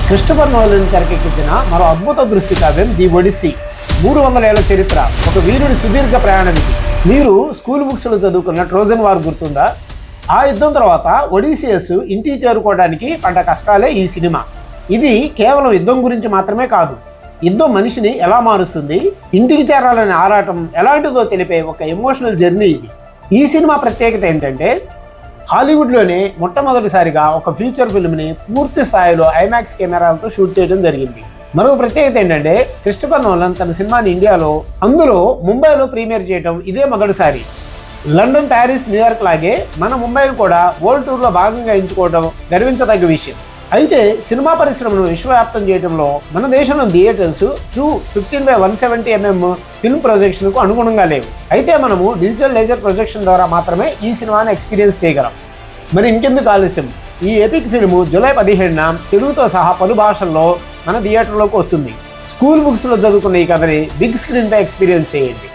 Christopher Nolan తెరకెక్కించిన మరో అద్భుత దృశ్య కావ్యం ది ఒడిస్సీ. 300 ఏళ్ల చరిత్ర, ఒక వీరుడి సుదీర్ఘ ప్రయాణం ఇది. మీరు స్కూల్ బుక్స్లో చదువుకున్న ట్రోజన్ వార్ గుర్తుందా? ఆ యుద్ధం తర్వాత ఒడిసియస్ ఇంటికి చేరుకోవడానికి పడ్డ కష్టాలే ఈ సినిమా. ఇది కేవలం యుద్ధం గురించి మాత్రమే కాదు, యుద్ధం మనిషిని ఎలా మారుస్తుంది, ఇంటికి చేరాలనే ఆరాటం ఎలాంటిదో తెలిపే ఒక ఎమోషనల్ జర్నీ ఇది. ఈ సినిమా ప్రత్యేకత ఏంటంటే, హాలీవుడ్లోనే మొట్టమొదటిసారిగా ఒక ఫీచర్ ఫిల్మ్ని పూర్తి స్థాయిలో ఐమాక్స్ కెమెరాలతో షూట్ చేయడం జరిగింది. మరో ప్రత్యేకత ఏంటంటే, క్రిస్టోఫర్ నోలన్ తన సినిమాని ఇండియాలో, అందులో ముంబైలో ప్రీమియర్ చేయడం ఇదే మొదటిసారి. లండన్, ప్యారిస్, న్యూయార్క్ లాగే మన ముంబైని కూడా వరల్డ్ టూర్లో భాగంగా ఎంచుకోవడం గర్వించదగ్గ విషయం. అయితే సినిమా పరిశ్రమను విశ్వవ్యాప్తం చేయడంలో మన దేశంలో థియేటర్స్ ట్రూ 15x170mm ఫిల్మ్ ప్రొజెక్షన్కు అనుగుణంగా లేవు. అయితే మనము డిజిటల్ లేజర్ ప్రొజెక్షన్ ద్వారా మాత్రమే ఈ సినిమాని ఎక్స్పీరియన్స్ చేయగలం. మరి ఇంకెందుకు ఆలస్యం, ఈ ఎపిక్ ఫిల్మ్ జూలై 17న తెలుగుతో సహా పలు భాషల్లో మన థియేటర్లోకి వస్తుంది. స్కూల్ బుక్స్లో చదువుకున్న ఈ కథని బిగ్ స్క్రీన్పై ఎక్స్పీరియన్స్ చేయండి.